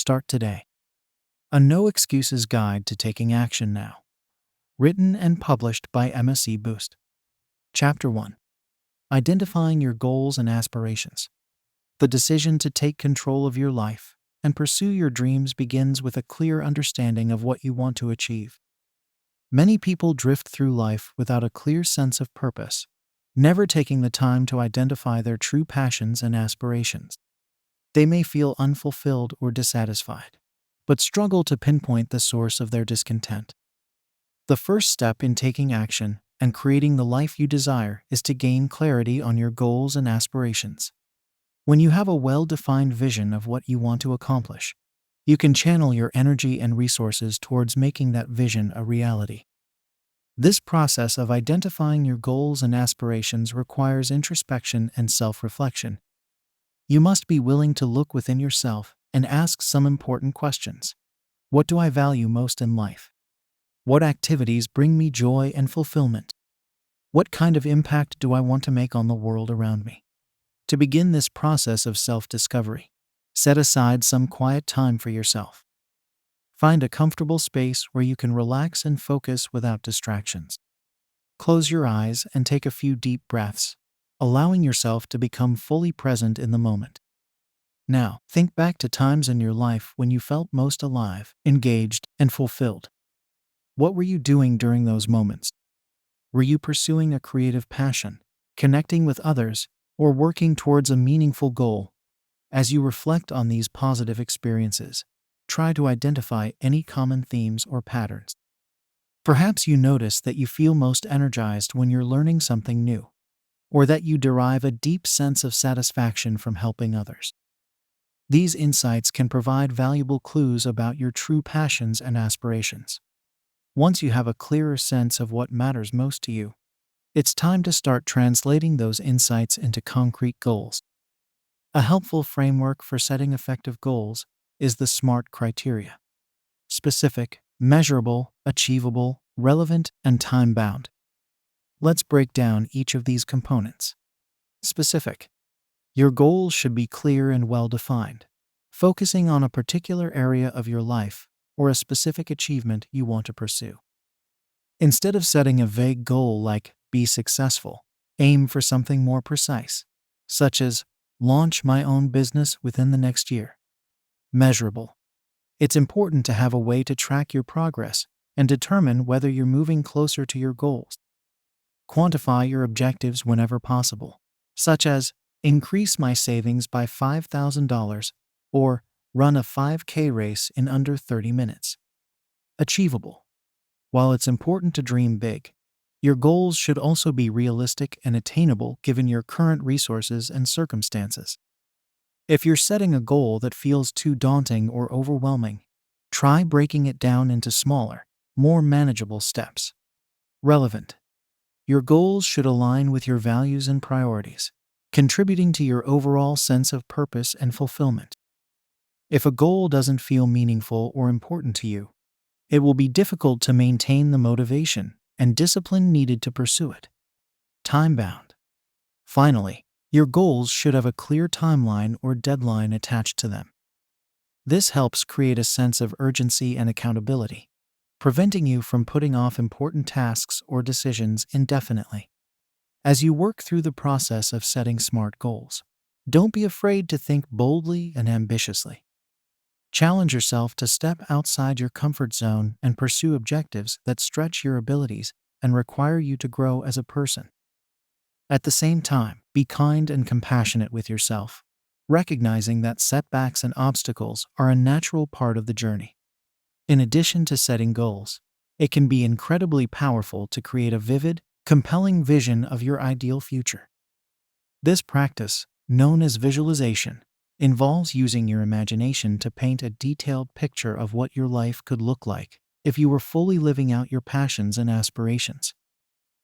Start today. A No Excuses Guide to Taking Action Now. Written and published by MSC Boost. Chapter 1. Identifying your goals and aspirations. The decision to take control of your life and pursue your dreams begins with a clear understanding of what you want to achieve. Many people drift through life without a clear sense of purpose, never taking the time to identify their true passions and aspirations. They may feel unfulfilled or dissatisfied, but struggle to pinpoint the source of their discontent. The first step in taking action and creating the life you desire is to gain clarity on your goals and aspirations. When you have a well-defined vision of what you want to accomplish, you can channel your energy and resources towards making that vision a reality. This process of identifying your goals and aspirations requires introspection and self-reflection. You must be willing to look within yourself and ask some important questions. What do I value most in life? What activities bring me joy and fulfillment? What kind of impact do I want to make on the world around me? To begin this process of self-discovery, set aside some quiet time for yourself. Find a comfortable space where you can relax and focus without distractions. Close your eyes and take a few deep breaths, allowing yourself to become fully present in the moment. Now, think back to times in your life when you felt most alive, engaged, and fulfilled. What were you doing during those moments? Were you pursuing a creative passion, connecting with others, or working towards a meaningful goal? As you reflect on these positive experiences, try to identify any common themes or patterns. Perhaps you notice that you feel most energized when you're learning something new, or that you derive a deep sense of satisfaction from helping others. These insights can provide valuable clues about your true passions and aspirations. Once you have a clearer sense of what matters most to you, it's time to start translating those insights into concrete goals. A helpful framework for setting effective goals is the SMART criteria: specific, measurable, achievable, relevant, and time-bound. Let's break down each of these components. Specific. Your goals should be clear and well-defined, focusing on a particular area of your life or a specific achievement you want to pursue. Instead of setting a vague goal like "be successful," aim for something more precise, such as "launch my own business within the next year." Measurable. It's important to have a way to track your progress and determine whether you're moving closer to your goals. Quantify your objectives whenever possible, such as increase my savings by $5,000 or run a 5K race in under 30 minutes. Achievable. While it's important to dream big, your goals should also be realistic and attainable given your current resources and circumstances. If you're setting a goal that feels too daunting or overwhelming, try breaking it down into smaller, more manageable steps. Relevant. Your goals should align with your values and priorities, contributing to your overall sense of purpose and fulfillment. If a goal doesn't feel meaningful or important to you, it will be difficult to maintain the motivation and discipline needed to pursue it. Time-bound. Finally, your goals should have a clear timeline or deadline attached to them. This helps create a sense of urgency and accountability, preventing you from putting off important tasks or decisions indefinitely. As you work through the process of setting SMART goals, don't be afraid to think boldly and ambitiously. Challenge yourself to step outside your comfort zone and pursue objectives that stretch your abilities and require you to grow as a person. At the same time, be kind and compassionate with yourself, recognizing that setbacks and obstacles are a natural part of the journey. In addition to setting goals, it can be incredibly powerful to create a vivid, compelling vision of your ideal future. This practice, known as visualization, involves using your imagination to paint a detailed picture of what your life could look like if you were fully living out your passions and aspirations.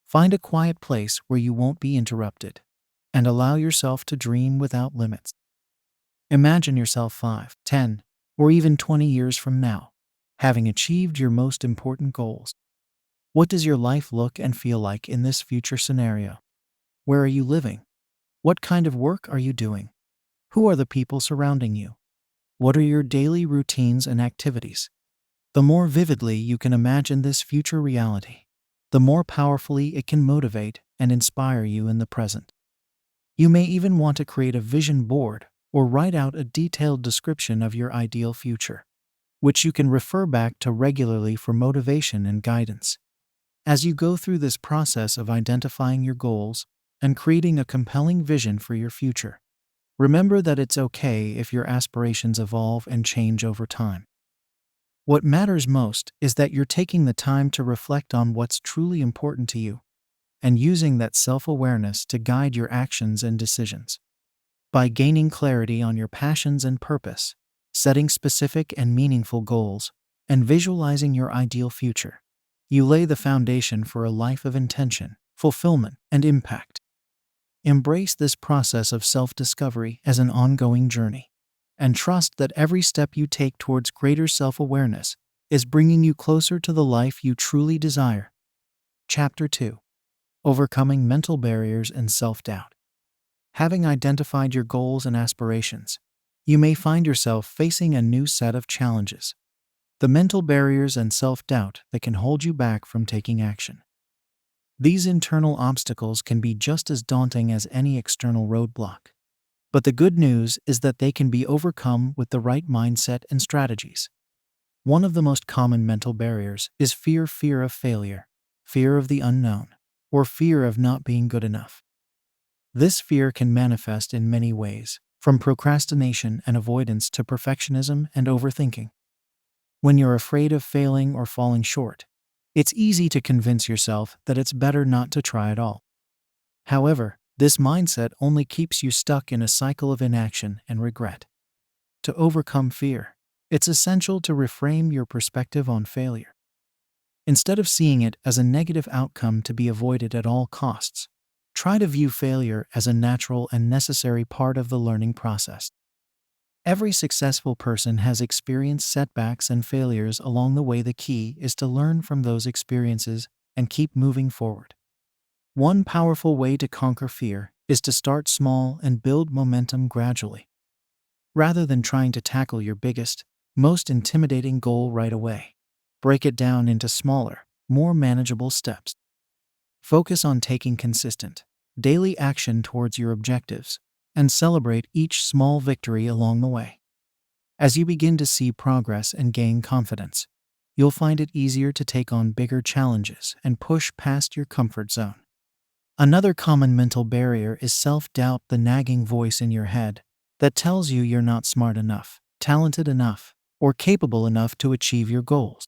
Find a quiet place where you won't be interrupted, and allow yourself to dream without limits. Imagine yourself 5, 10, or even 20 years from now, having achieved your most important goals. What does your life look and feel like in this future scenario? Where are you living? What kind of work are you doing? Who are the people surrounding you? What are your daily routines and activities? The more vividly you can imagine this future reality, the more powerfully it can motivate and inspire you in the present. You may even want to create a vision board or write out a detailed description of your ideal future, which you can refer back to regularly for motivation and guidance. As you go through this process of identifying your goals and creating a compelling vision for your future, remember that it's okay if your aspirations evolve and change over time. What matters most is that you're taking the time to reflect on what's truly important to you and using that self-awareness to guide your actions and decisions. By gaining clarity on your passions and purpose, setting specific and meaningful goals, and visualizing your ideal future, you lay the foundation for a life of intention, fulfillment, and impact. Embrace this process of self-discovery as an ongoing journey, and trust that every step you take towards greater self-awareness is bringing you closer to the life you truly desire. Chapter 2. Overcoming mental barriers and self-doubt. Having identified your goals and aspirations, you may find yourself facing a new set of challenges. The mental barriers and self-doubt that can hold you back from taking action. These internal obstacles can be just as daunting as any external roadblock. But the good news is that they can be overcome with the right mindset and strategies. One of the most common mental barriers is fear of failure, fear of the unknown, or fear of not being good enough. This fear can manifest in many ways, from procrastination and avoidance to perfectionism and overthinking. When you're afraid of failing or falling short, it's easy to convince yourself that it's better not to try at all. However, this mindset only keeps you stuck in a cycle of inaction and regret. To overcome fear, it's essential to reframe your perspective on failure. Instead of seeing it as a negative outcome to be avoided at all costs, try to view failure as a natural and necessary part of the learning process. Every successful person has experienced setbacks and failures along the way. The key is to learn from those experiences and keep moving forward. One powerful way to conquer fear is to start small and build momentum gradually. Rather than trying to tackle your biggest, most intimidating goal right away, break it down into smaller, more manageable steps. Focus on taking consistent, daily action towards your objectives, and celebrate each small victory along the way. As you begin to see progress and gain confidence, you'll find it easier to take on bigger challenges and push past your comfort zone. Another common mental barrier is self-doubt, the nagging voice in your head that tells you you're not smart enough, talented enough, or capable enough to achieve your goals.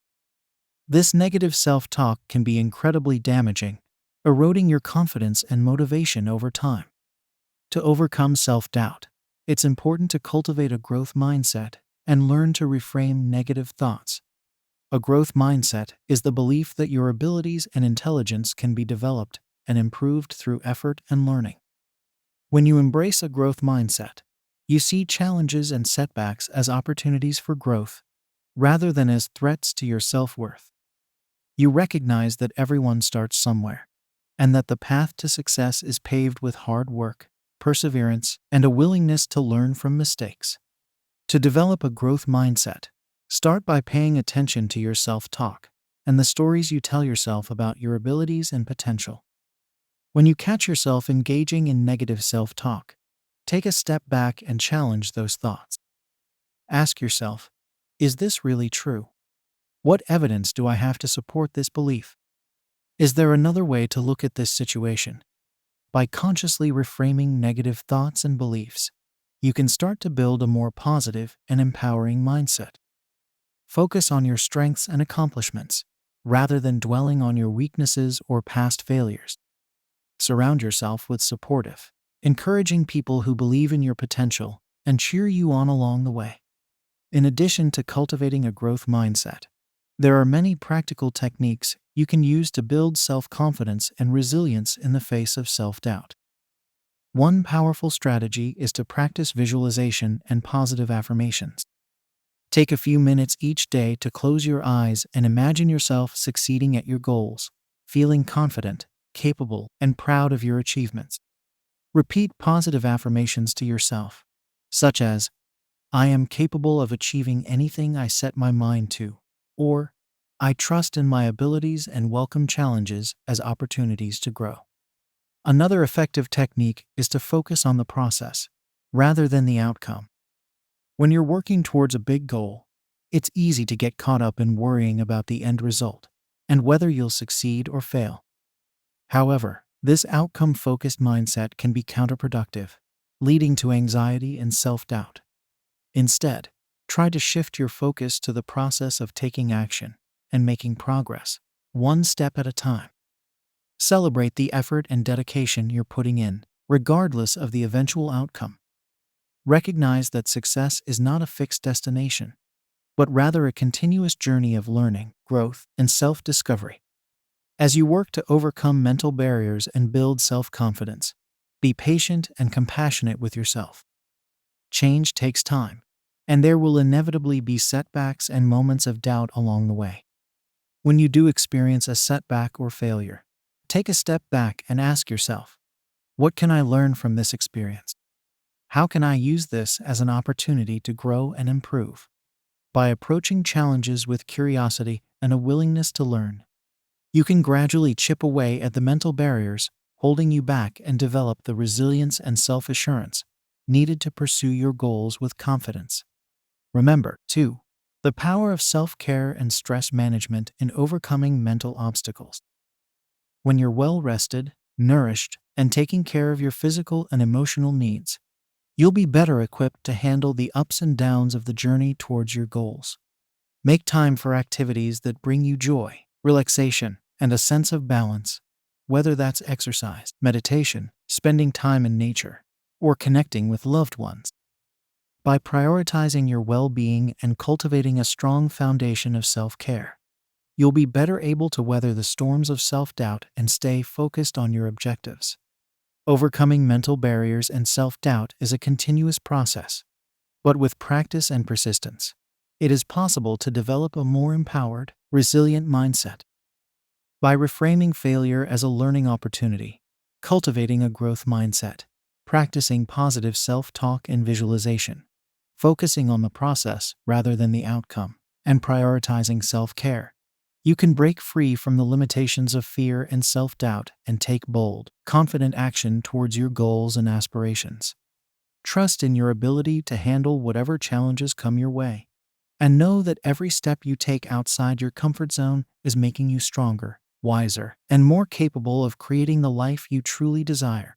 This negative self-talk can be incredibly damaging, eroding your confidence and motivation over time. To overcome self-doubt, it's important to cultivate a growth mindset and learn to reframe negative thoughts. A growth mindset is the belief that your abilities and intelligence can be developed and improved through effort and learning. When you embrace a growth mindset, you see challenges and setbacks as opportunities for growth, rather than as threats to your self-worth. You recognize that everyone starts somewhere, and that the path to success is paved with hard work, perseverance, and a willingness to learn from mistakes. To develop a growth mindset, start by paying attention to your self-talk and the stories you tell yourself about your abilities and potential. When you catch yourself engaging in negative self-talk, take a step back and challenge those thoughts. Ask yourself, is this really true? What evidence do I have to support this belief? Is there another way to look at this situation? By consciously reframing negative thoughts and beliefs, you can start to build a more positive and empowering mindset. Focus on your strengths and accomplishments, rather than dwelling on your weaknesses or past failures. Surround yourself with supportive, encouraging people who believe in your potential and cheer you on along the way. In addition to cultivating a growth mindset, there are many practical techniques you can use to build self-confidence and resilience in the face of self-doubt. One powerful strategy is to practice visualization and positive affirmations. Take a few minutes each day to close your eyes and imagine yourself succeeding at your goals, feeling confident, capable, and proud of your achievements. Repeat positive affirmations to yourself, such as, I am capable of achieving anything I set my mind to, or I trust in my abilities and welcome challenges as opportunities to grow. Another effective technique is to focus on the process rather than the outcome. When you're working towards a big goal, it's easy to get caught up in worrying about the end result and whether you'll succeed or fail. However, this outcome-focused mindset can be counterproductive, leading to anxiety and self-doubt. Instead, try to shift your focus to the process of taking action and making progress, one step at a time. Celebrate the effort and dedication you're putting in, regardless of the eventual outcome. Recognize that success is not a fixed destination, but rather a continuous journey of learning, growth, and self-discovery. As you work to overcome mental barriers and build self-confidence, be patient and compassionate with yourself. Change takes time, and there will inevitably be setbacks and moments of doubt along the way. When you do experience a setback or failure, take a step back and ask yourself, what can I learn from this experience? How can I use this as an opportunity to grow and improve? By approaching challenges with curiosity and a willingness to learn, you can gradually chip away at the mental barriers holding you back and develop the resilience and self-assurance needed to pursue your goals with confidence. Remember, too, the power of self-care and stress management in overcoming mental obstacles. When you're well rested, nourished, and taking care of your physical and emotional needs, you'll be better equipped to handle the ups and downs of the journey towards your goals. Make time for activities that bring you joy, relaxation, and a sense of balance, whether that's exercise, meditation, spending time in nature, or connecting with loved ones. By prioritizing your well-being and cultivating a strong foundation of self-care, you'll be better able to weather the storms of self-doubt and stay focused on your objectives. Overcoming mental barriers and self-doubt is a continuous process, but with practice and persistence, it is possible to develop a more empowered, resilient mindset. By reframing failure as a learning opportunity, cultivating a growth mindset, practicing positive self-talk and visualization, focusing on the process rather than the outcome, and prioritizing self-care, you can break free from the limitations of fear and self-doubt and take bold, confident action towards your goals and aspirations. Trust in your ability to handle whatever challenges come your way, and know that every step you take outside your comfort zone is making you stronger, wiser, and more capable of creating the life you truly desire.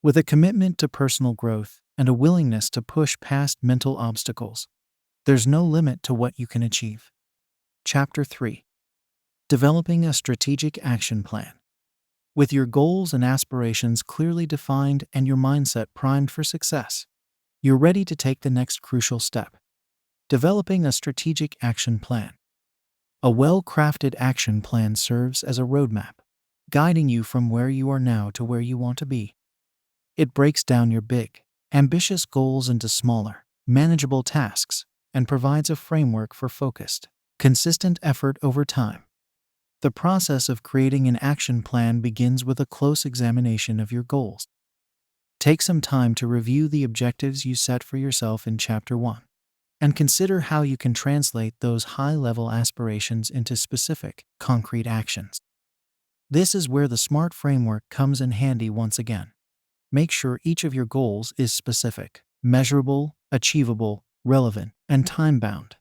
With a commitment to personal growth and a willingness to push past mental obstacles, there's no limit to what you can achieve. Chapter 3. Developing a strategic action plan. With your goals and aspirations clearly defined and your mindset primed for success, you're ready to take the next crucial step. Developing a strategic action plan. A well-crafted action plan serves as a roadmap, guiding you from where you are now to where you want to be. It breaks down your big, ambitious goals into smaller, manageable tasks and provides a framework for focused, consistent effort over time. The process of creating an action plan begins with a close examination of your goals. Take some time to review the objectives you set for yourself in Chapter 1, and consider how you can translate those high-level aspirations into specific, concrete actions. This is where the SMART framework comes in handy once again. Make sure each of your goals is specific, measurable, achievable, relevant, and time-bound.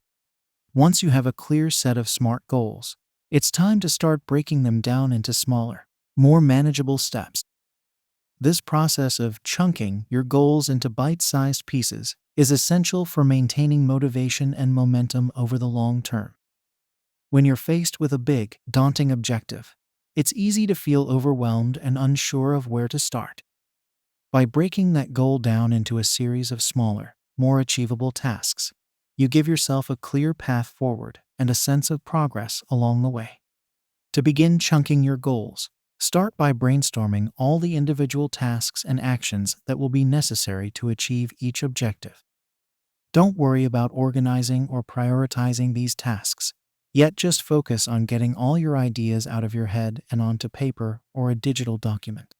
Once you have a clear set of SMART goals, it's time to start breaking them down into smaller, more manageable steps. This process of chunking your goals into bite-sized pieces is essential for maintaining motivation and momentum over the long term. When you're faced with a big, daunting objective, it's easy to feel overwhelmed and unsure of where to start. By breaking that goal down into a series of smaller, more achievable tasks, you give yourself a clear path forward and a sense of progress along the way. To begin chunking your goals, start by brainstorming all the individual tasks and actions that will be necessary to achieve each objective. Don't worry about organizing or prioritizing these tasks, yet just focus on getting all your ideas out of your head and onto paper or a digital document.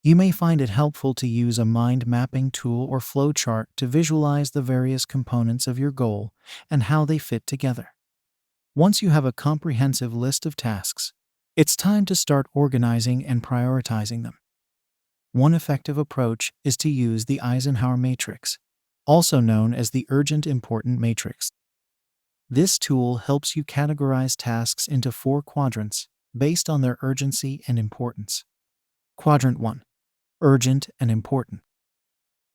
You may find it helpful to use a mind mapping tool or flow chart to visualize the various components of your goal and how they fit together. Once you have a comprehensive list of tasks, it's time to start organizing and prioritizing them. One effective approach is to use the Eisenhower matrix, also known as the urgent important matrix. This tool helps you categorize tasks into 4 quadrants based on their urgency and importance. Quadrant 1. Urgent and important.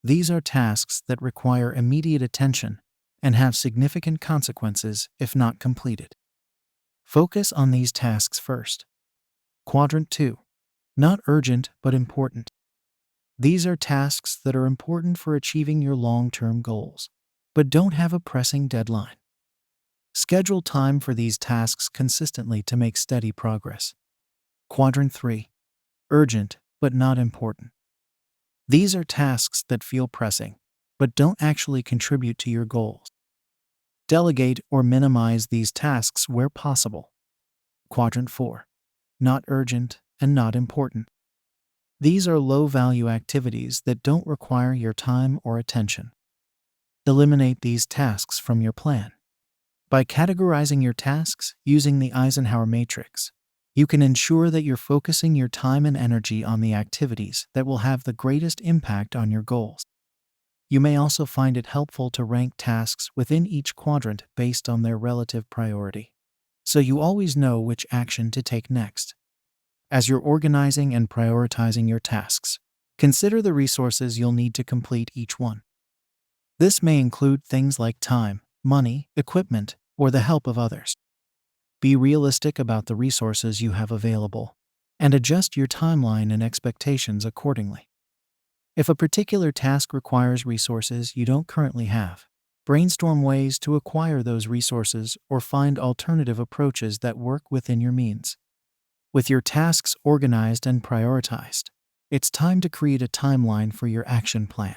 These are tasks that require immediate attention and have significant consequences if not completed. Focus on these tasks first. Quadrant 2. Not urgent but important. These are tasks that are important for achieving your long-term goals, but don't have a pressing deadline. Schedule time for these tasks consistently to make steady progress. Quadrant 3. Urgent but not important. These are tasks that feel pressing, but don't actually contribute to your goals. Delegate or minimize these tasks where possible. Quadrant 4. Not urgent and not important. These are low-value activities that don't require your time or attention. Eliminate these tasks from your plan. By categorizing your tasks using the Eisenhower matrix, you can ensure that you're focusing your time and energy on the activities that will have the greatest impact on your goals. You may also find it helpful to rank tasks within each quadrant based on their relative priority, so you always know which action to take next. As you're organizing and prioritizing your tasks, consider the resources you'll need to complete each one. This may include things like time, money, equipment, or the help of others. Be realistic about the resources you have available and adjust your timeline and expectations accordingly. If a particular task requires resources you don't currently have, brainstorm ways to acquire those resources or find alternative approaches that work within your means. With your tasks organized and prioritized, it's time to create a timeline for your action plan.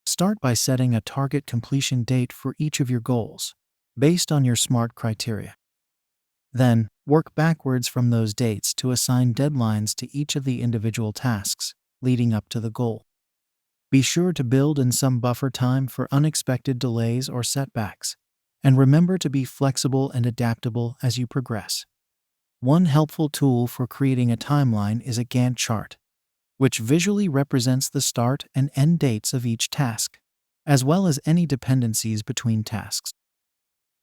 Start by setting a target completion date for each of your goals, based on your SMART criteria. Then, work backwards from those dates to assign deadlines to each of the individual tasks, leading up to the goal. Be sure to build in some buffer time for unexpected delays or setbacks, and remember to be flexible and adaptable as you progress. One helpful tool for creating a timeline is a Gantt chart, which visually represents the start and end dates of each task, as well as any dependencies between tasks.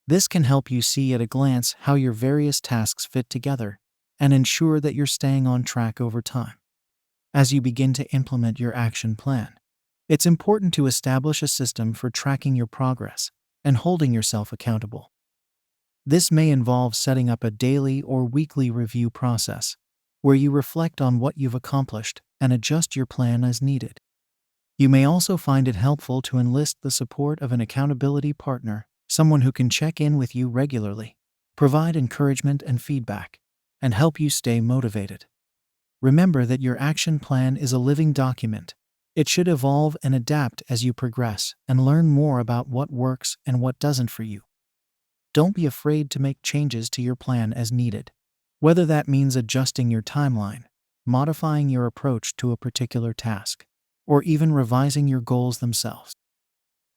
This can help you see at a glance how your various tasks fit together and ensure that you're staying on track over time. As you begin to implement your action plan, it's important to establish a system for tracking your progress and holding yourself accountable. This may involve setting up a daily or weekly review process, where you reflect on what you've accomplished and adjust your plan as needed. You may also find it helpful to enlist the support of an accountability partner, someone who can check in with you regularly, provide encouragement and feedback, and help you stay motivated. Remember that your action plan is a living document. It should evolve and adapt as you progress and learn more about what works and what doesn't for you. Don't be afraid to make changes to your plan as needed, whether that means adjusting your timeline, modifying your approach to a particular task, or even revising your goals themselves.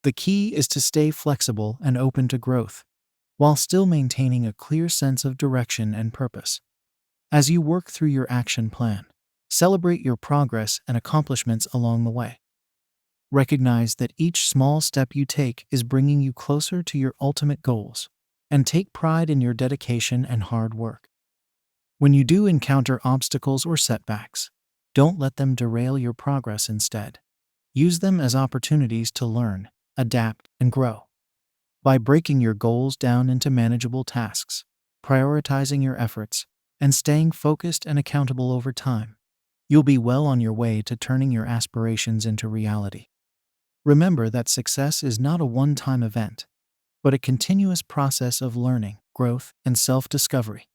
The key is to stay flexible and open to growth, while still maintaining a clear sense of direction and purpose. As you work through your action plan, celebrate your progress and accomplishments along the way. Recognize that each small step you take is bringing you closer to your ultimate goals, and take pride in your dedication and hard work. When you do encounter obstacles or setbacks, don't let them derail your progress instead. Use them as opportunities to learn, adapt, and grow. By breaking your goals down into manageable tasks, prioritizing your efforts, and staying focused and accountable over time, you'll be well on your way to turning your aspirations into reality. Remember that success is not a one-time event, but a continuous process of learning, growth, and self-discovery.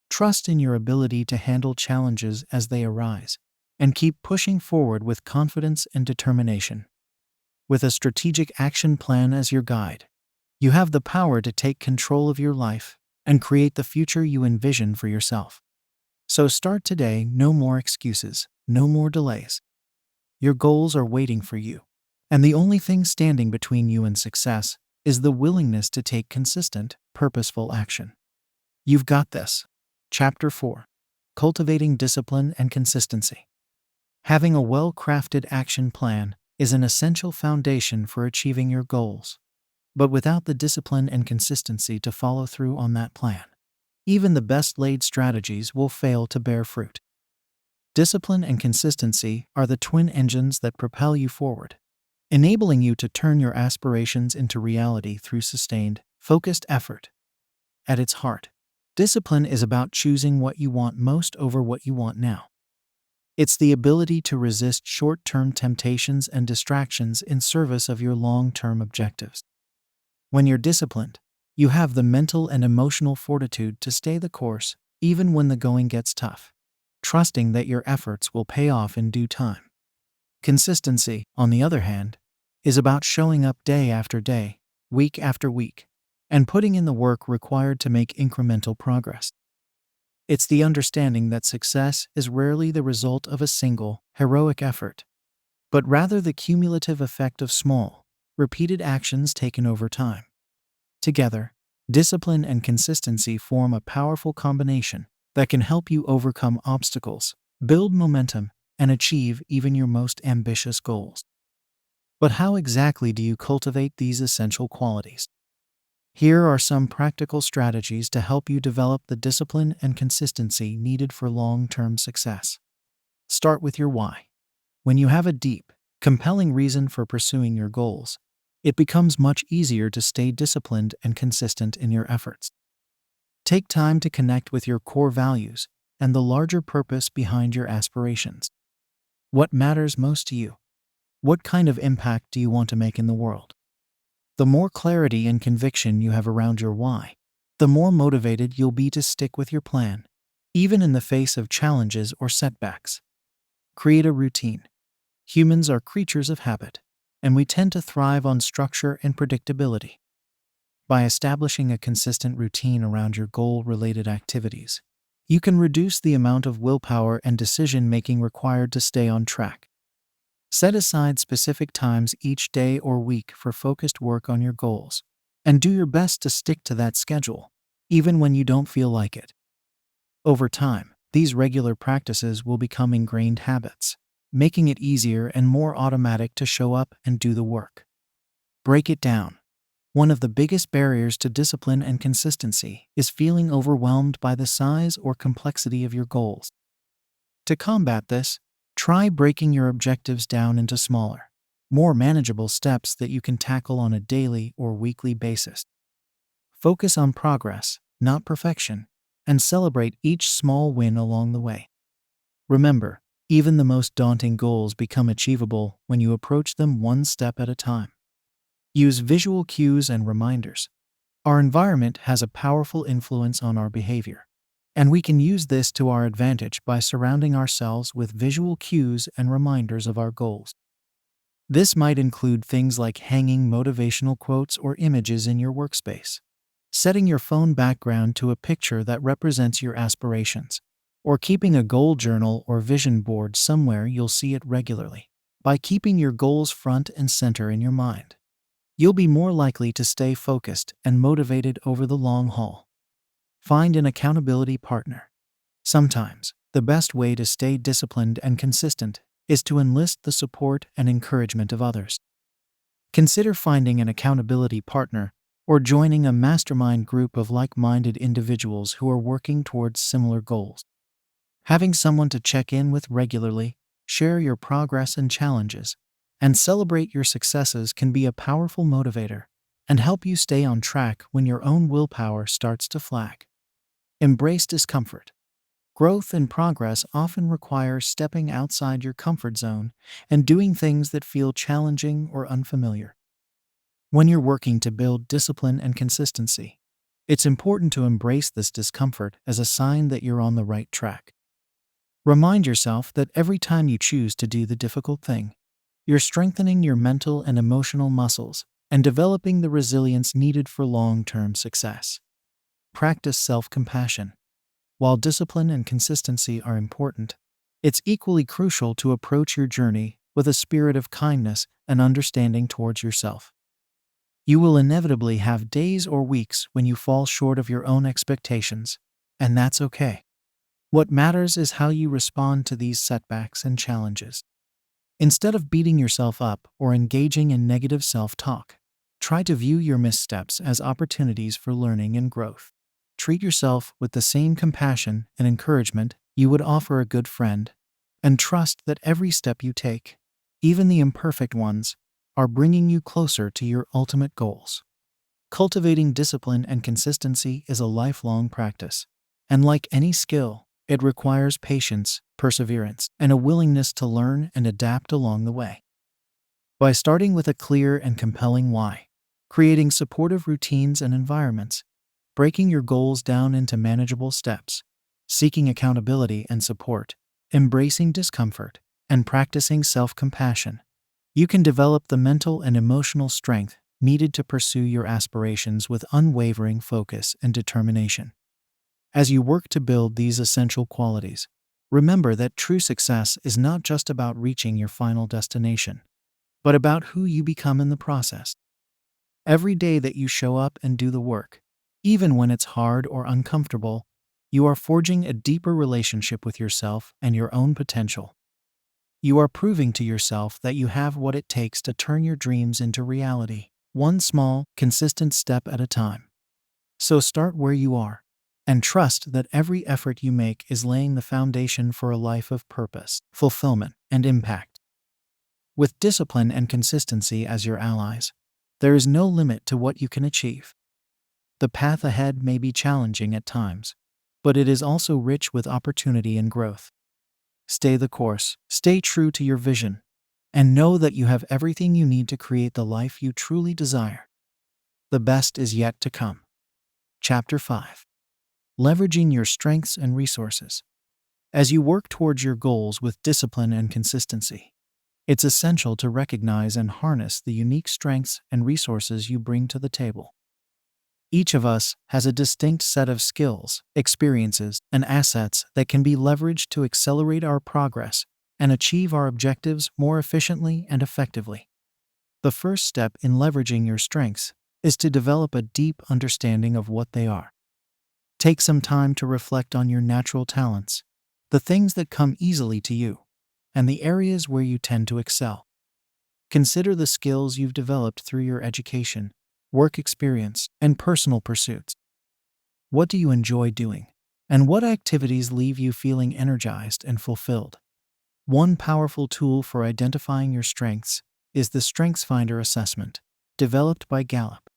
Trust in your ability to handle challenges as they arise, and keep pushing forward with confidence and determination. With a strategic action plan as your guide, you have the power to take control of your life and create the future you envision for yourself. So start today, no more excuses. no more delays. Your goals are waiting for you, and the only thing standing between you and success is the willingness to take consistent, purposeful action. You've got this. Chapter 4. Cultivating Discipline and Consistency. Having a well-crafted action plan is an essential foundation for achieving your goals. But without the discipline and consistency to follow through on that plan, even the best-laid strategies will fail to bear fruit. Discipline and consistency are the twin engines that propel you forward, enabling you to turn your aspirations into reality through sustained, focused effort. At its heart, discipline is about choosing what you want most over what you want now. It's the ability to resist short-term temptations and distractions in service of your long-term objectives. When you're disciplined, you have the mental and emotional fortitude to stay the course, even when the going gets tough, trusting that your efforts will pay off in due time. Consistency, on the other hand, is about showing up day after day, week after week, and putting in the work required to make incremental progress. It's the understanding that success is rarely the result of a single, heroic effort, but rather the cumulative effect of small, repeated actions taken over time. Together, discipline and consistency form a powerful combination that can help you overcome obstacles, build momentum, and achieve even your most ambitious goals. But how exactly do you cultivate these essential qualities? Here are some practical strategies to help you develop the discipline and consistency needed for long-term success. Start with your why. When you have a deep, compelling reason for pursuing your goals, it becomes much easier to stay disciplined and consistent in your efforts. Take time to connect with your core values and the larger purpose behind your aspirations. What matters most to you? What kind of impact do you want to make in the world? The more clarity and conviction you have around your why, the more motivated you'll be to stick with your plan, even in the face of challenges or setbacks. Create a routine. Humans are creatures of habit, and we tend to thrive on structure and predictability. By establishing a consistent routine around your goal-related activities, you can reduce the amount of willpower and decision-making required to stay on track. Set aside specific times each day or week for focused work on your goals, and do your best to stick to that schedule, even when you don't feel like it. Over time, these regular practices will become ingrained habits, making it easier and more automatic to show up and do the work. Break it down. One of the biggest barriers to discipline and consistency is feeling overwhelmed by the size or complexity of your goals. To combat this, try breaking your objectives down into smaller, more manageable steps that you can tackle on a daily or weekly basis. Focus on progress, not perfection, and celebrate each small win along the way. Remember, even the most daunting goals become achievable when you approach them one step at a time. Use visual cues and reminders. Our environment has a powerful influence on our behavior, and we can use this to our advantage by surrounding ourselves with visual cues and reminders of our goals. This might include things like hanging motivational quotes or images in your workspace, setting your phone background to a picture that represents your aspirations, or keeping a goal journal or vision board somewhere you'll see it regularly. By keeping your goals front and center in your mind, you'll be more likely to stay focused and motivated over the long haul. Find an accountability partner. Sometimes, the best way to stay disciplined and consistent is to enlist the support and encouragement of others. Consider finding an accountability partner or joining a mastermind group of like-minded individuals who are working towards similar goals. Having someone to check in with regularly, share your progress and challenges, and celebrate your successes can be a powerful motivator and help you stay on track when your own willpower starts to flag. Embrace discomfort. Growth and progress often require stepping outside your comfort zone and doing things that feel challenging or unfamiliar. When you're working to build discipline and consistency, it's important to embrace this discomfort as a sign that you're on the right track. Remind yourself that every time you choose to do the difficult thing, you're strengthening your mental and emotional muscles and developing the resilience needed for long-term success. Practice self-compassion. While discipline and consistency are important, It's equally crucial to approach your journey with a spirit of kindness and understanding towards yourself. You will inevitably have days or weeks when you fall short of your own expectations, and that's okay. What matters is how you respond to these setbacks and challenges. Instead of beating yourself up or engaging in negative self-talk, try to view your missteps as opportunities for learning and growth. Treat yourself with the same compassion and encouragement you would offer a good friend, and trust that every step you take, even the imperfect ones, are bringing you closer to your ultimate goals. Cultivating discipline and consistency is a lifelong practice, and like any skill, it requires patience, perseverance, and a willingness to learn and adapt along the way. By starting with a clear and compelling why, creating supportive routines and environments, breaking your goals down into manageable steps, seeking accountability and support, embracing discomfort, and practicing self-compassion, you can develop the mental and emotional strength needed to pursue your aspirations with unwavering focus and determination. As you work to build these essential qualities, remember that true success is not just about reaching your final destination, but about who you become in the process. Every day that you show up and do the work, even when it's hard or uncomfortable, you are forging a deeper relationship with yourself and your own potential. You are proving to yourself that you have what it takes to turn your dreams into reality, one small, consistent step at a time. So start where you are, and trust that every effort you make is laying the foundation for a life of purpose, fulfillment, and impact. With discipline and consistency as your allies, there is no limit to what you can achieve. The path ahead may be challenging at times, but it is also rich with opportunity and growth. Stay the course, stay true to your vision, and know that you have everything you need to create the life you truly desire. The best is yet to come. Chapter 5. Leveraging your strengths and resources. As you work towards your goals with discipline and consistency, it's essential to recognize and harness the unique strengths and resources you bring to the table. Each of us has a distinct set of skills, experiences, and assets that can be leveraged to accelerate our progress and achieve our objectives more efficiently and effectively. The first step in leveraging your strengths is to develop a deep understanding of what they are. Take some time to reflect on your natural talents, the things that come easily to you, and the areas where you tend to excel. Consider the skills you've developed through your education, work experience, and personal pursuits. What do you enjoy doing? And what activities leave you feeling energized and fulfilled? One powerful tool for identifying your strengths is the StrengthsFinder assessment, developed by Gallup.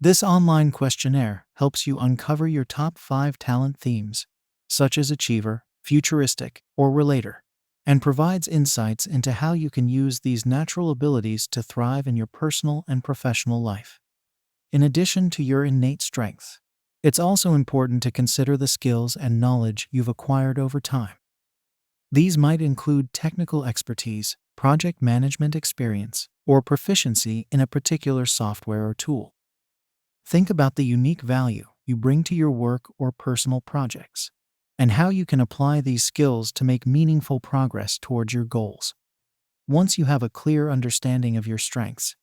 This online questionnaire helps you uncover your top 5 talent themes, such as achiever, futuristic, or relator, and provides insights into how you can use these natural abilities to thrive in your personal and professional life. In addition to your innate strengths, it's also important to consider the skills and knowledge you've acquired over time. These might include technical expertise, project management experience, or proficiency in a particular software or tool. Think about the unique value you bring to your work or personal projects, and how you can apply these skills to make meaningful progress towards your goals. Once you have a clear understanding of your strengths,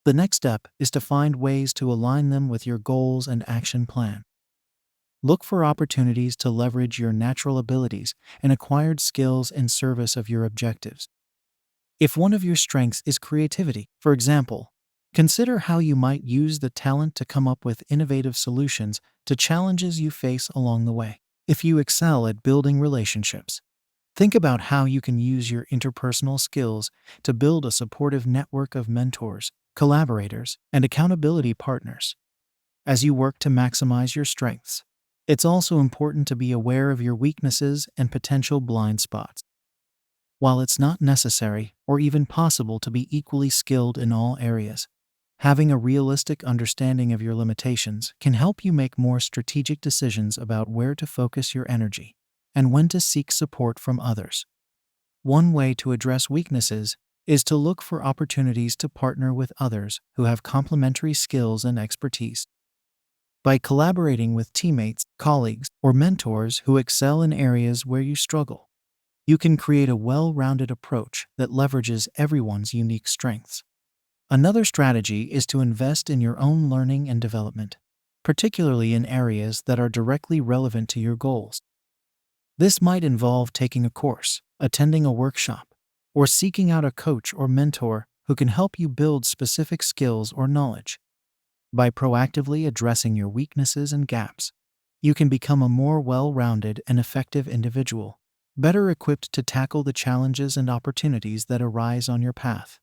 the next step is to find ways to align them with your goals and action plan. Look for opportunities to leverage your natural abilities and acquired skills in service of your objectives. If one of your strengths is creativity, for example, consider how you might use the talent to come up with innovative solutions to challenges you face along the way. If you excel at building relationships, think about how you can use your interpersonal skills to build a supportive network of mentors, collaborators, and accountability partners. As you work to maximize your strengths, it's also important to be aware of your weaknesses and potential blind spots. While it's not necessary or even possible to be equally skilled in all areas, having a realistic understanding of your limitations can help you make more strategic decisions about where to focus your energy and when to seek support from others. One way to address weaknesses is to look for opportunities to partner with others who have complementary skills and expertise. By collaborating with teammates, colleagues, or mentors who excel in areas where you struggle, you can create a well-rounded approach that leverages everyone's unique strengths. Another strategy is to invest in your own learning and development, particularly in areas that are directly relevant to your goals. This might involve taking a course, attending a workshop, or seeking out a coach or mentor who can help you build specific skills or knowledge. By proactively addressing your weaknesses and gaps, you can become a more well-rounded and effective individual, better equipped to tackle the challenges and opportunities that arise on your path.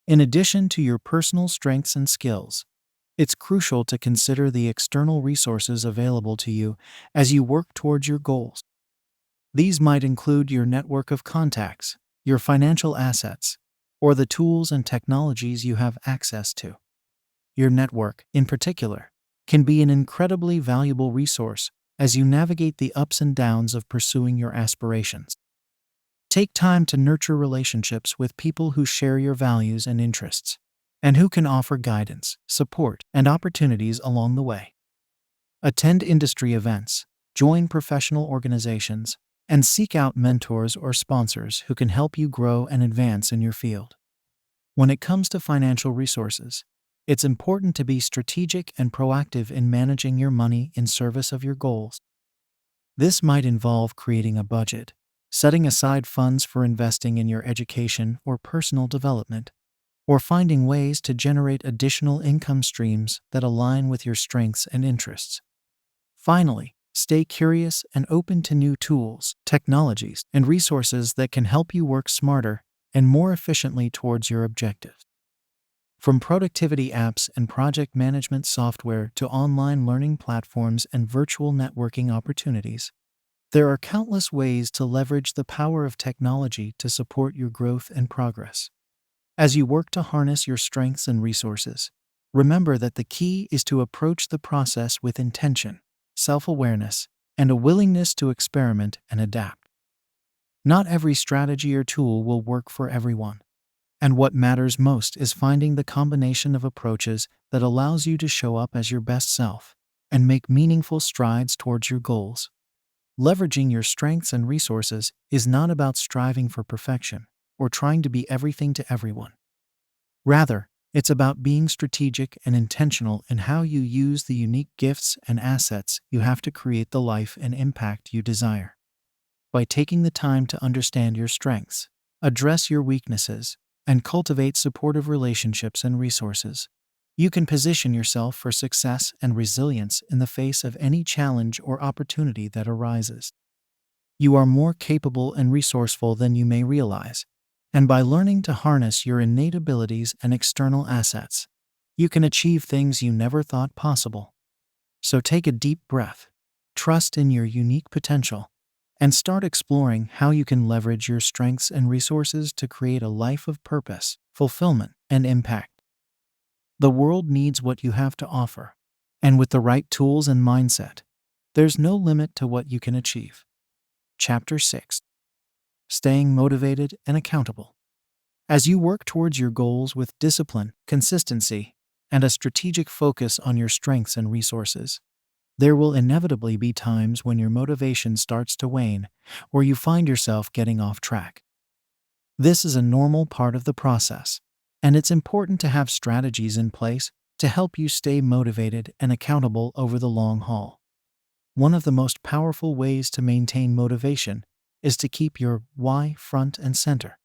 In addition to your personal strengths and skills, it's crucial to consider the external resources available to you as you work towards your goals. These might include your network of contacts, your financial assets, or the tools and technologies you have access to. Your network, in particular, can be an incredibly valuable resource as you navigate the ups and downs of pursuing your aspirations. Take time to nurture relationships with people who share your values and interests, and who can offer guidance, support, and opportunities along the way. Attend industry events, join professional organizations, and seek out mentors or sponsors who can help you grow and advance in your field. When it comes to financial resources, it's important to be strategic and proactive in managing your money in service of your goals. This might involve creating a budget, setting aside funds for investing in your education or personal development, or finding ways to generate additional income streams that align with your strengths and interests. Finally, stay curious and open to new tools, technologies, and resources that can help you work smarter and more efficiently towards your objectives. From productivity apps and project management software to online learning platforms and virtual networking opportunities, there are countless ways to leverage the power of technology to support your growth and progress. As you work to harness your strengths and resources, remember that the key is to approach the process with intention, self-awareness, and a willingness to experiment and adapt. Not every strategy or tool will work for everyone, and what matters most is finding the combination of approaches that allows you to show up as your best self and make meaningful strides towards your goals. Leveraging your strengths and resources is not about striving for perfection or trying to be everything to everyone. Rather, it's about being strategic and intentional in how you use the unique gifts and assets you have to create the life and impact you desire. By taking the time to understand your strengths, address your weaknesses, and cultivate supportive relationships and resources, you can position yourself for success and resilience in the face of any challenge or opportunity that arises. You are more capable and resourceful than you may realize, and by learning to harness your innate abilities and external assets, you can achieve things you never thought possible. So take a deep breath, trust in your unique potential, and start exploring how you can leverage your strengths and resources to create a life of purpose, fulfillment, and impact. The world needs what you have to offer, and with the right tools and mindset, there's no limit to what you can achieve. Chapter 6. Staying motivated and accountable. As you work towards your goals with discipline, consistency, and a strategic focus on your strengths and resources, there will inevitably be times when your motivation starts to wane or you find yourself getting off track. This is a normal part of the process, and it's important to have strategies in place to help you stay motivated and accountable over the long haul. One of the most powerful ways to maintain motivation is to keep your why front and center.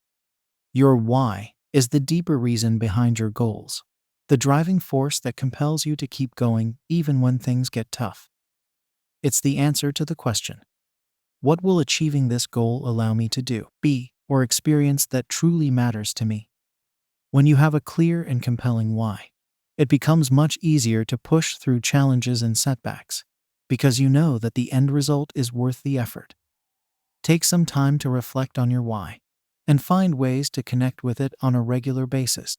Your why is the deeper reason behind your goals, the driving force that compels you to keep going even when things get tough. It's the answer to the question, what will achieving this goal allow me to do, be, or experience that truly matters to me? When you have a clear and compelling why, it becomes much easier to push through challenges and setbacks, because you know that the end result is worth the effort. Take some time to reflect on your why, and find ways to connect with it on a regular basis.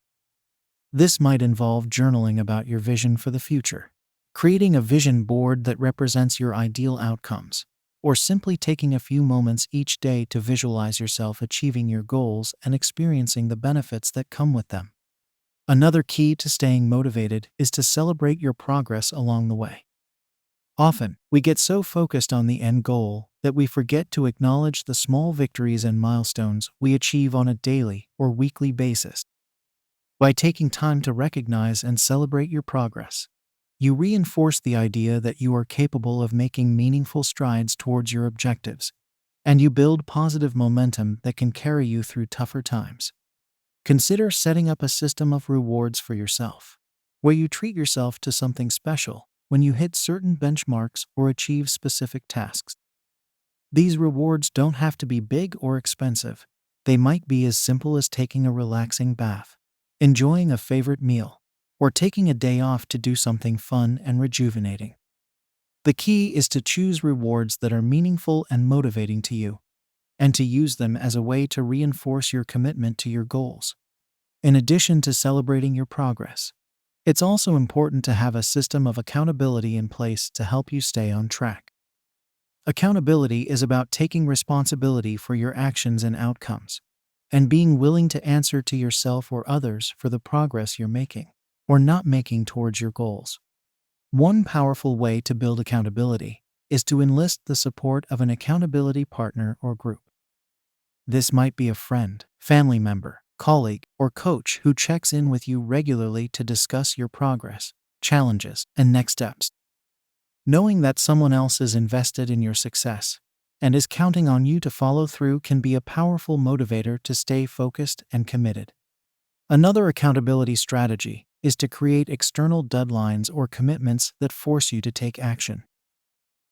This might involve journaling about your vision for the future, creating a vision board that represents your ideal outcomes, or simply taking a few moments each day to visualize yourself achieving your goals and experiencing the benefits that come with them. Another key to staying motivated is to celebrate your progress along the way. Often, we get so focused on the end goal that we forget to acknowledge the small victories and milestones we achieve on a daily or weekly basis. By taking time to recognize and celebrate your progress, you reinforce the idea that you are capable of making meaningful strides towards your objectives, and you build positive momentum that can carry you through tougher times. Consider setting up a system of rewards for yourself, where you treat yourself to something special when you hit certain benchmarks or achieve specific tasks. These rewards don't have to be big or expensive. They might be as simple as taking a relaxing bath, enjoying a favorite meal, or taking a day off to do something fun and rejuvenating. The key is to choose rewards that are meaningful and motivating to you, and to use them as a way to reinforce your commitment to your goals. In addition to celebrating your progress, it's also important to have a system of accountability in place to help you stay on track. Accountability is about taking responsibility for your actions and outcomes, and being willing to answer to yourself or others for the progress you're making or not making towards your goals. One powerful way to build accountability is to enlist the support of an accountability partner or group. This might be a friend, family member, colleague, or coach who checks in with you regularly to discuss your progress, challenges, and next steps. Knowing that someone else is invested in your success and is counting on you to follow through can be a powerful motivator to stay focused and committed. Another accountability strategy is to create external deadlines or commitments that force you to take action.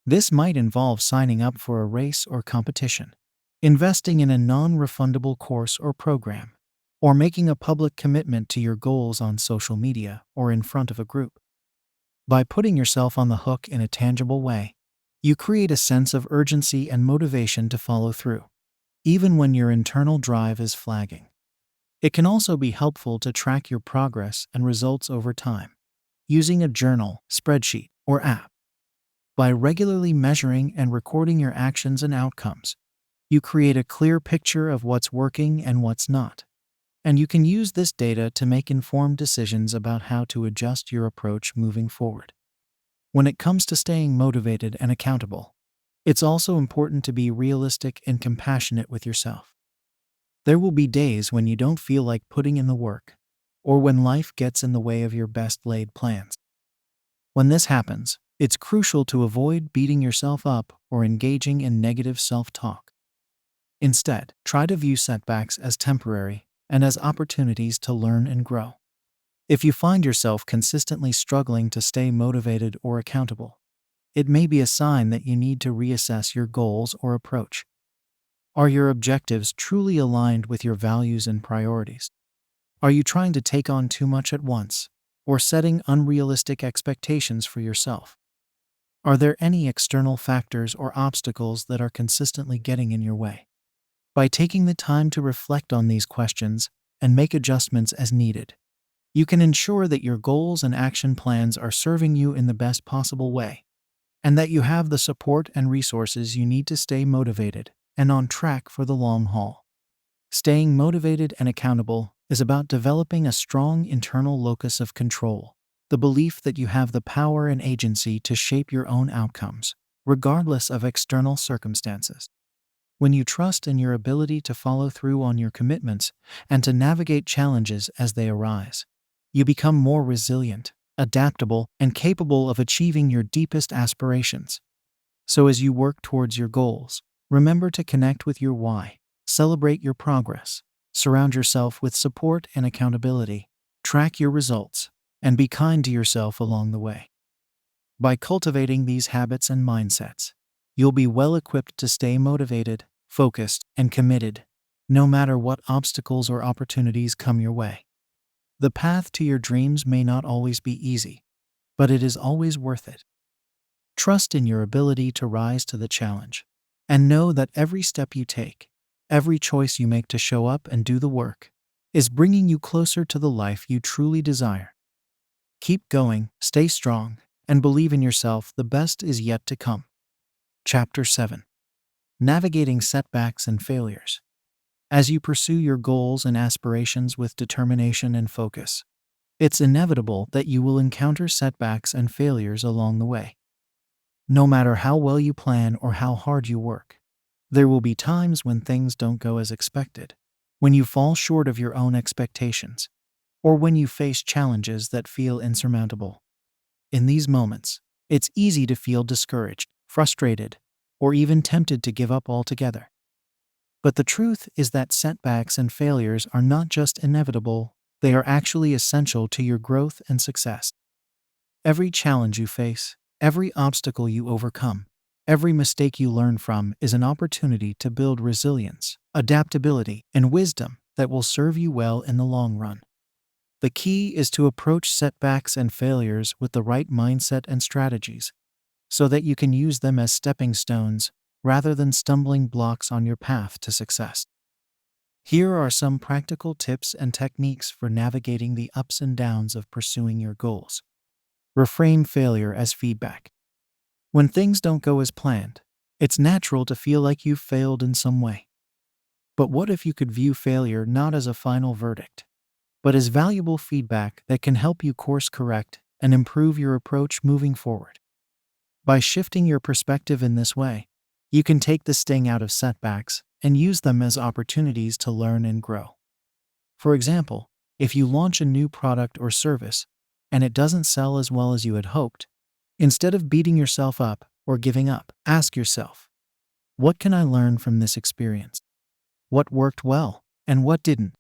This might involve signing up for a race or competition, investing in a non-refundable course or program, or making a public commitment to your goals on social media or in front of a group. By putting yourself on the hook in a tangible way, you create a sense of urgency and motivation to follow through, even when your internal drive is flagging. It can also be helpful to track your progress and results over time, using a journal, spreadsheet, or app. By regularly measuring and recording your actions and outcomes, you create a clear picture of what's working and what's not. And you can use this data to make informed decisions about how to adjust your approach moving forward. When it comes to staying motivated and accountable, it's also important to be realistic and compassionate with yourself. There will be days when you don't feel like putting in the work, or when life gets in the way of your best laid plans. When this happens, it's crucial to avoid beating yourself up or engaging in negative self-talk. Instead, try to view setbacks as temporary and as opportunities to learn and grow. If you find yourself consistently struggling to stay motivated or accountable, it may be a sign that you need to reassess your goals or approach. Are your objectives truly aligned with your values and priorities? Are you trying to take on too much at once, or setting unrealistic expectations for yourself? Are there any external factors or obstacles that are consistently getting in your way? By taking the time to reflect on these questions and make adjustments as needed, you can ensure that your goals and action plans are serving you in the best possible way, and that you have the support and resources you need to stay motivated and on track for the long haul. Staying motivated and accountable is about developing a strong internal locus of control, the belief that you have the power and agency to shape your own outcomes, regardless of external circumstances. When you trust in your ability to follow through on your commitments and to navigate challenges as they arise, you become more resilient, adaptable, and capable of achieving your deepest aspirations. So as you work towards your goals, remember to connect with your why, celebrate your progress, surround yourself with support and accountability, track your results, and be kind to yourself along the way. By cultivating these habits and mindsets, you'll be well equipped to stay motivated, focused, and committed, no matter what obstacles or opportunities come your way. The path to your dreams may not always be easy, but it is always worth it. Trust in your ability to rise to the challenge, and know that every step you take, every choice you make to show up and do the work, is bringing you closer to the life you truly desire. Keep going, stay strong, and believe in yourself. The best is yet to come. Chapter 7. Navigating setbacks and failures. As you pursue your goals and aspirations with determination and focus, it's inevitable that you will encounter setbacks and failures along the way. No matter how well you plan or how hard you work, there will be times when things don't go as expected, when you fall short of your own expectations, or when you face challenges that feel insurmountable. In these moments, it's easy to feel discouraged, frustrated, or even tempted to give up altogether. But the truth is that setbacks and failures are not just inevitable, they are actually essential to your growth and success. Every challenge you face, every obstacle you overcome, every mistake you learn from is an opportunity to build resilience, adaptability, and wisdom that will serve you well in the long run. The key is to approach setbacks and failures with the right mindset and strategies, so that you can use them as stepping stones rather than stumbling blocks on your path to success. Here are some practical tips and techniques for navigating the ups and downs of pursuing your goals. Reframe failure as feedback. When things don't go as planned, it's natural to feel like you've failed in some way. But what if you could view failure not as a final verdict, but as valuable feedback that can help you course correct and improve your approach moving forward? By shifting your perspective in this way, you can take the sting out of setbacks and use them as opportunities to learn and grow. For example, if you launch a new product or service and it doesn't sell as well as you had hoped, instead of beating yourself up or giving up, ask yourself, what can I learn from this experience? What worked well and what didn't?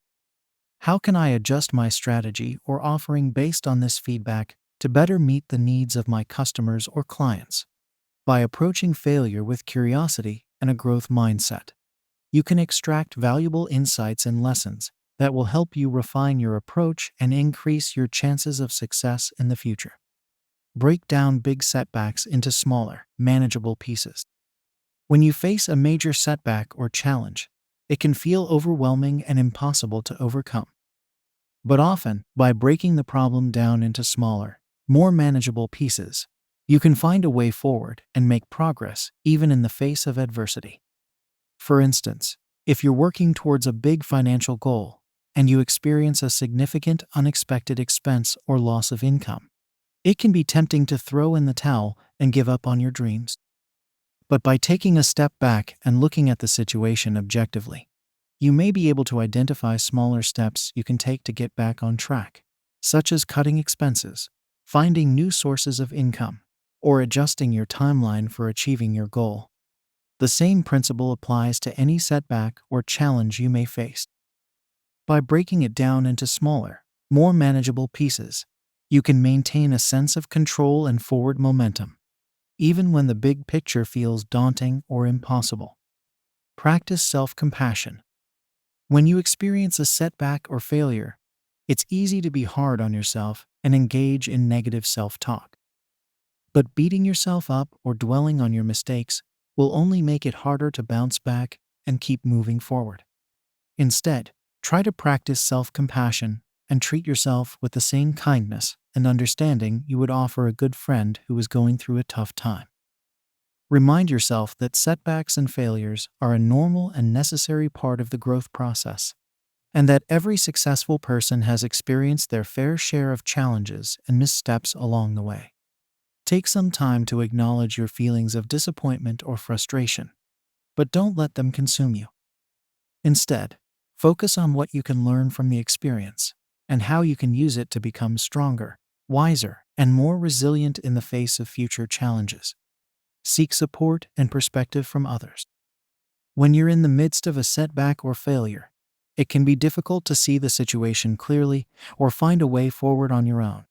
How can I adjust my strategy or offering based on this feedback to better meet the needs of my customers or clients? By approaching failure with curiosity and a growth mindset, you can extract valuable insights and lessons that will help you refine your approach and increase your chances of success in the future. Break down big setbacks into smaller, manageable pieces. When you face a major setback or challenge, it can feel overwhelming and impossible to overcome. But often, by breaking the problem down into smaller, more manageable pieces, you can find a way forward and make progress even in the face of adversity. For instance, if you're working towards a big financial goal and you experience a significant unexpected expense or loss of income, it can be tempting to throw in the towel and give up on your dreams. But by taking a step back and looking at the situation objectively, you may be able to identify smaller steps you can take to get back on track, such as cutting expenses, finding new sources of income, or adjusting your timeline for achieving your goal. The same principle applies to any setback or challenge you may face. By breaking it down into smaller, more manageable pieces, you can maintain a sense of control and forward momentum, even when the big picture feels daunting or impossible. Practice self-compassion. When you experience a setback or failure, it's easy to be hard on yourself and engage in negative self-talk. But beating yourself up or dwelling on your mistakes will only make it harder to bounce back and keep moving forward. Instead, try to practice self-compassion and treat yourself with the same kindness and understanding you would offer a good friend who is going through a tough time. Remind yourself that setbacks and failures are a normal and necessary part of the growth process, and that every successful person has experienced their fair share of challenges and missteps along the way. Take some time to acknowledge your feelings of disappointment or frustration, but don't let them consume you. Instead, focus on what you can learn from the experience and how you can use it to become stronger, wiser, and more resilient in the face of future challenges. Seek support and perspective from others. When you're in the midst of a setback or failure, it can be difficult to see the situation clearly or find a way forward on your own.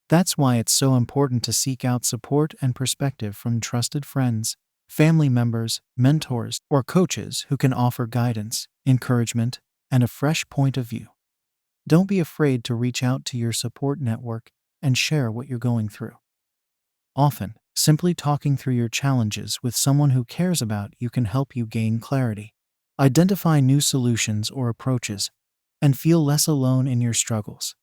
That's why it's so important to seek out support and perspective from trusted friends, family members, mentors, or coaches who can offer guidance, encouragement, and a fresh point of view. Don't be afraid to reach out to your support network and share what you're going through. Often, simply talking through your challenges with someone who cares about you can help you gain clarity, identify new solutions or approaches, and feel less alone in your struggles.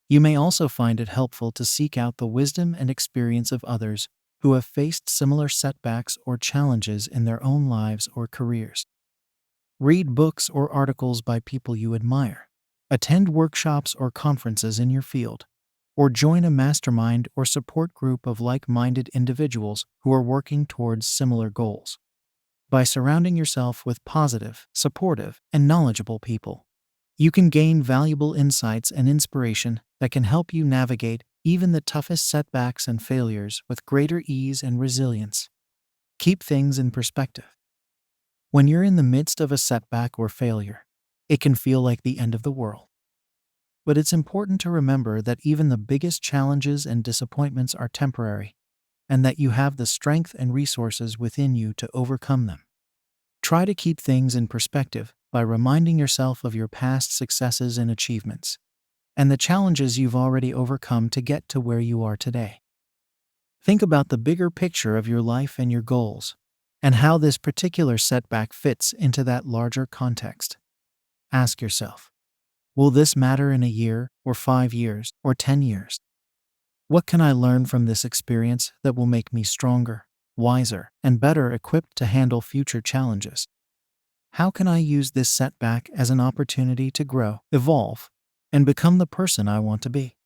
You may also find it helpful to seek out the wisdom and experience of others who have faced similar setbacks or challenges in their own lives or careers. Read books or articles by people you admire. Attend workshops or conferences in your field. or join a mastermind or support group of like-minded individuals who are working towards similar goals. By surrounding yourself with positive, supportive, and knowledgeable people, you can gain valuable insights and inspiration that can help you navigate even the toughest setbacks and failures with greater ease and resilience. Keep things in perspective. When you're in the midst of a setback or failure, it can feel like the end of the world. But it's important to remember that even the biggest challenges and disappointments are temporary, and that you have the strength and resources within you to overcome them. Try to keep things in perspective by reminding yourself of your past successes and achievements, and the challenges you've already overcome to get to where you are today. Think about the bigger picture of your life and your goals, and how this particular setback fits into that larger context. Ask yourself, will this matter in a year, or 5 years, or 10 years? What can I learn from this experience that will make me stronger, wiser, and better equipped to handle future challenges? How can I use this setback as an opportunity to grow, evolve, and become the person I want to be?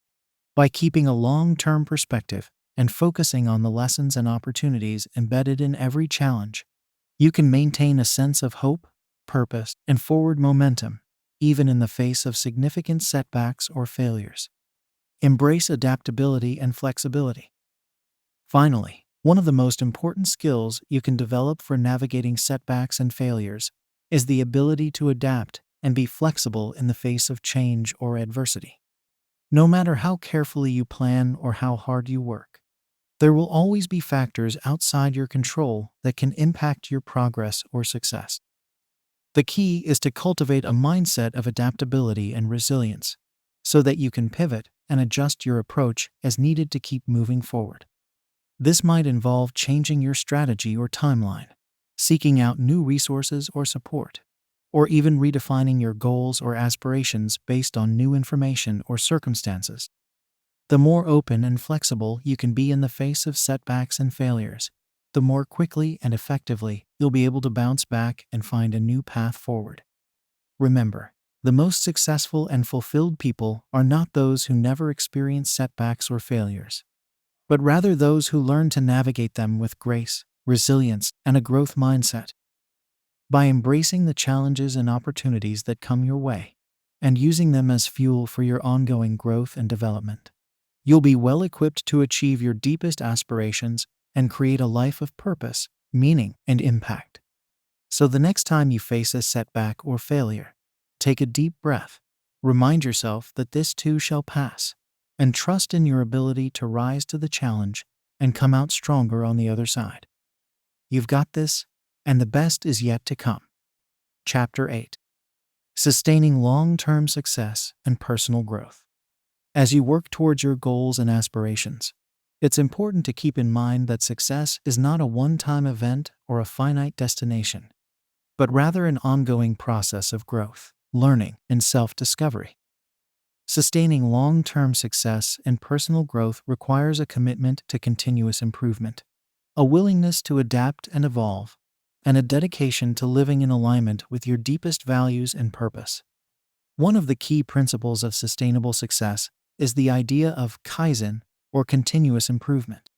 By keeping a long-term perspective and focusing on the lessons and opportunities embedded in every challenge, you can maintain a sense of hope, purpose, and forward momentum, even in the face of significant setbacks or failures. Embrace adaptability and flexibility. Finally, one of the most important skills you can develop for navigating setbacks and failures is the ability to adapt and be flexible in the face of change or adversity. No matter how carefully you plan or how hard you work, there will always be factors outside your control that can impact your progress or success. The key is to cultivate a mindset of adaptability and resilience, so that you can pivot and adjust your approach as needed to keep moving forward. This might involve changing your strategy or timeline, seeking out new resources or support, or even redefining your goals or aspirations based on new information or circumstances. The more open and flexible you can be in the face of setbacks and failures, the more quickly and effectively you'll be able to bounce back and find a new path forward. Remember, the most successful and fulfilled people are not those who never experience setbacks or failures, but rather those who learn to navigate them with grace, resilience, and a growth mindset. By embracing the challenges and opportunities that come your way, and using them as fuel for your ongoing growth and development, you'll be well equipped to achieve your deepest aspirations and create a life of purpose, meaning, and impact. So the next time you face a setback or failure, take a deep breath, remind yourself that this too shall pass, and trust in your ability to rise to the challenge and come out stronger on the other side. You've got this, and the best is yet to come. Chapter 8. Sustaining long-term success and personal growth. As you work towards your goals and aspirations, it's important to keep in mind that success is not a one-time event or a finite destination, but rather an ongoing process of growth, learning, and self-discovery. Sustaining long-term success and personal growth requires a commitment to continuous improvement, a willingness to adapt and evolve, and a dedication to living in alignment with your deepest values and purpose. One of the key principles of sustainable success is the idea of kaizen, or continuous improvement.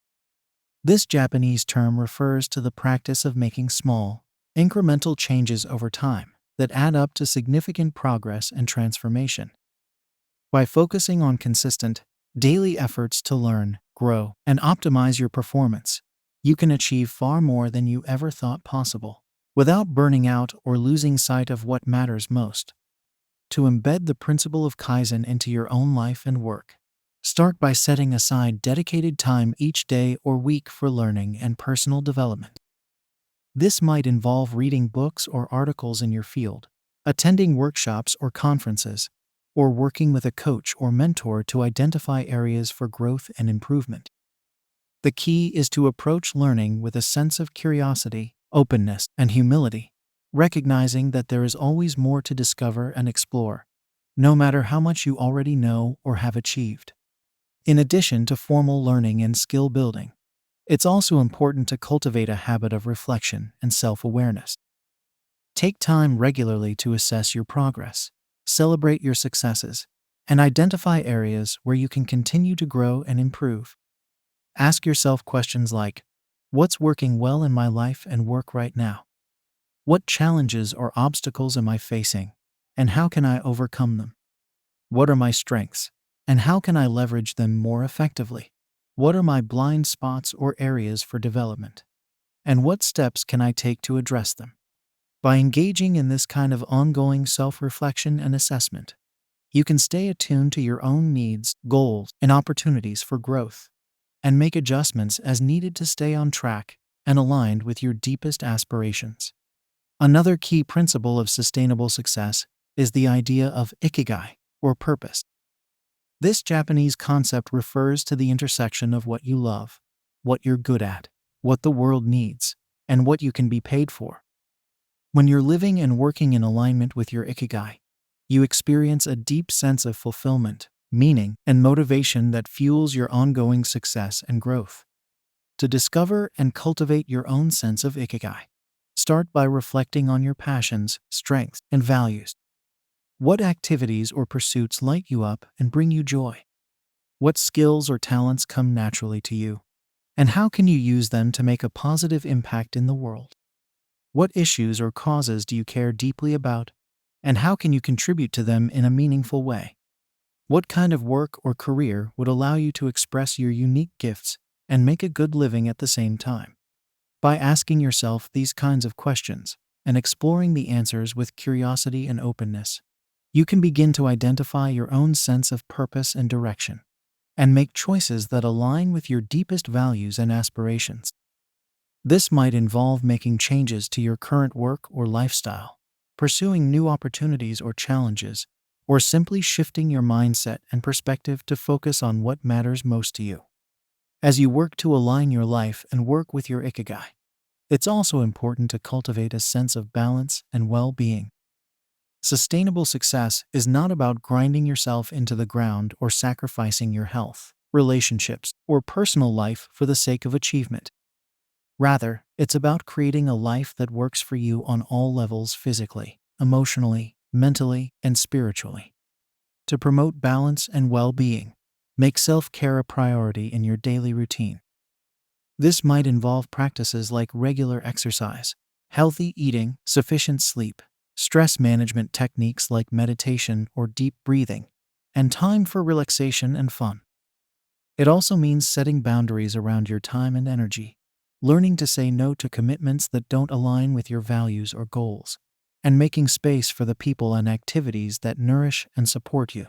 This Japanese term refers to the practice of making small, incremental changes over time that add up to significant progress and transformation. By focusing on consistent, daily efforts to learn, grow, and optimize your performance, you can achieve far more than you ever thought possible, without burning out or losing sight of what matters most. To embed the principle of kaizen into your own life and work, start by setting aside dedicated time each day or week for learning and personal development. This might involve reading books or articles in your field, attending workshops or conferences, or working with a coach or mentor to identify areas for growth and improvement. The key is to approach learning with a sense of curiosity, openness, and humility, recognizing that there is always more to discover and explore, no matter how much you already know or have achieved. In addition to formal learning and skill building, it's also important to cultivate a habit of reflection and self-awareness. Take time regularly to assess your progress, celebrate your successes, and identify areas where you can continue to grow and improve. Ask yourself questions like, what's working well in my life and work right now? What challenges or obstacles am I facing, and how can I overcome them? What are my strengths, and how can I leverage them more effectively? What are my blind spots or areas for development? And what steps can I take to address them? By engaging in this kind of ongoing self-reflection and assessment, you can stay attuned to your own needs, goals, and opportunities for growth, and make adjustments as needed to stay on track and aligned with your deepest aspirations. Another key principle of sustainable success is the idea of ikigai, or purpose. This Japanese concept refers to the intersection of what you love, what you're good at, what the world needs, and what you can be paid for. When you're living and working in alignment with your ikigai, you experience a deep sense of fulfillment, meaning, and motivation that fuels your ongoing success and growth. To discover and cultivate your own sense of ikigai, start by reflecting on your passions, strengths, and values. What activities or pursuits light you up and bring you joy? What skills or talents come naturally to you? And how can you use them to make a positive impact in the world? What issues or causes do you care deeply about? And how can you contribute to them in a meaningful way? What kind of work or career would allow you to express your unique gifts and make a good living at the same time? By asking yourself these kinds of questions and exploring the answers with curiosity and openness, you can begin to identify your own sense of purpose and direction, and make choices that align with your deepest values and aspirations. This might involve making changes to your current work or lifestyle, pursuing new opportunities or challenges, or simply shifting your mindset and perspective to focus on what matters most to you. As you work to align your life and work with your ikigai, it's also important to cultivate a sense of balance and well-being. Sustainable success is not about grinding yourself into the ground or sacrificing your health, relationships, or personal life for the sake of achievement. Rather, it's about creating a life that works for you on all levels physically, emotionally, mentally, and spiritually. To promote balance and well-being, make self-care a priority in your daily routine. This might involve practices like regular exercise, healthy eating, sufficient sleep, stress management techniques like meditation or deep breathing, and time for relaxation and fun. It also means setting boundaries around your time and energy, learning to say no to commitments that don't align with your values or goals, and making space for the people and activities that nourish and support you.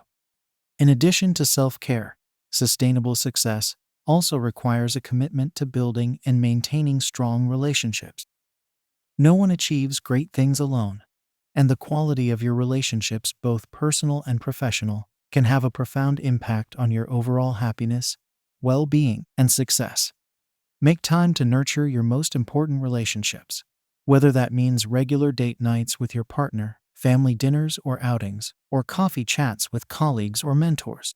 In addition to self-care, sustainable success also requires a commitment to building and maintaining strong relationships. No one achieves great things alone, and the quality of your relationships, both personal and professional, can have a profound impact on your overall happiness, well-being, and success. Make time to nurture your most important relationships, whether that means regular date nights with your partner, family dinners or outings, or coffee chats with colleagues or mentors.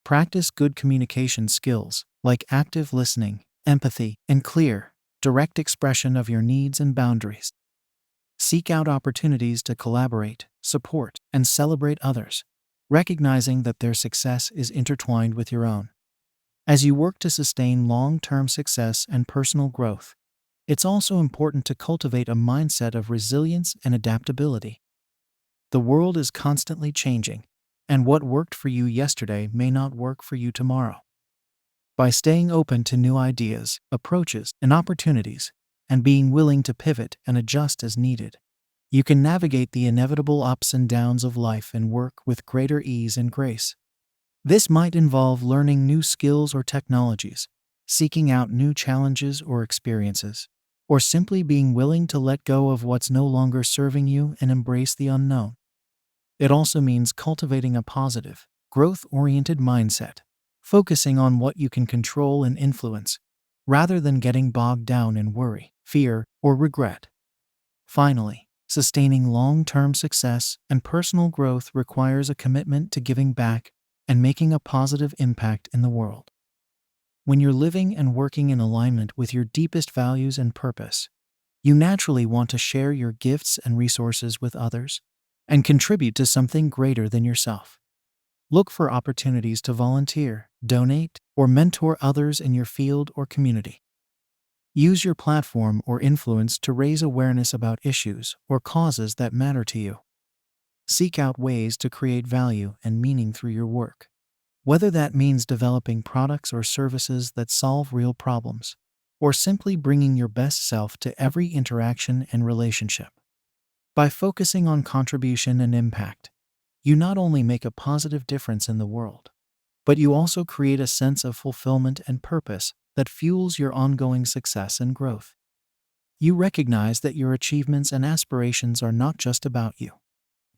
Practice good communication skills like active listening, empathy, and clear, direct expression of your needs and boundaries. Seek out opportunities to collaborate, support, and celebrate others, recognizing that their success is intertwined with your own. As you work to sustain long-term success and personal growth, it's also important to cultivate a mindset of resilience and adaptability. The world is constantly changing, and what worked for you yesterday may not work for you tomorrow. By staying open to new ideas, approaches, and opportunities, and being willing to pivot and adjust as needed, you can navigate the inevitable ups and downs of life and work with greater ease and grace. This might involve learning new skills or technologies, seeking out new challenges or experiences, or simply being willing to let go of what's no longer serving you and embrace the unknown. It also means cultivating a positive, growth-oriented mindset, focusing on what you can control and influence, rather than getting bogged down in worry, fear, or regret. Finally, sustaining long-term success and personal growth requires a commitment to giving back and making a positive impact in the world. When you're living and working in alignment with your deepest values and purpose, you naturally want to share your gifts and resources with others and contribute to something greater than yourself. Look for opportunities to volunteer, donate, or mentor others in your field or community. Use your platform or influence to raise awareness about issues or causes that matter to you. Seek out ways to create value and meaning through your work, whether that means developing products or services that solve real problems, or simply bringing your best self to every interaction and relationship. By focusing on contribution and impact, you not only make a positive difference in the world, but you also create a sense of fulfillment and purpose that fuels your ongoing success and growth. You recognize that your achievements and aspirations are not just about you,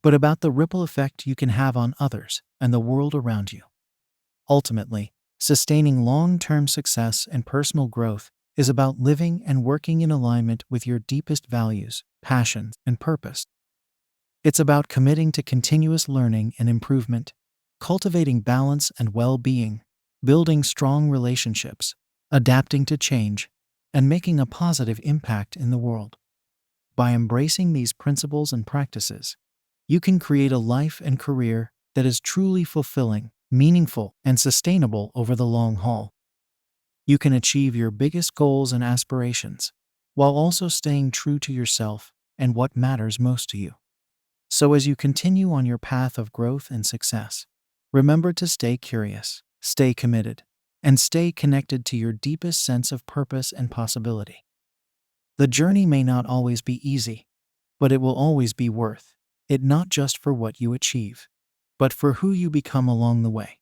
but about the ripple effect you can have on others and the world around you. Ultimately, sustaining long-term success and personal growth is about living and working in alignment with your deepest values, passions, and purpose. It's about committing to continuous learning and improvement, cultivating balance and well-being, building strong relationships, adapting to change, and making a positive impact in the world. By embracing these principles and practices, you can create a life and career that is truly fulfilling, meaningful, and sustainable over the long haul. You can achieve your biggest goals and aspirations while also staying true to yourself and what matters most to you. So as you continue on your path of growth and success, remember to stay curious, stay committed, and stay connected to your deepest sense of purpose and possibility. The journey may not always be easy, but it will always be worth it, not just for what you achieve, but for who you become along the way.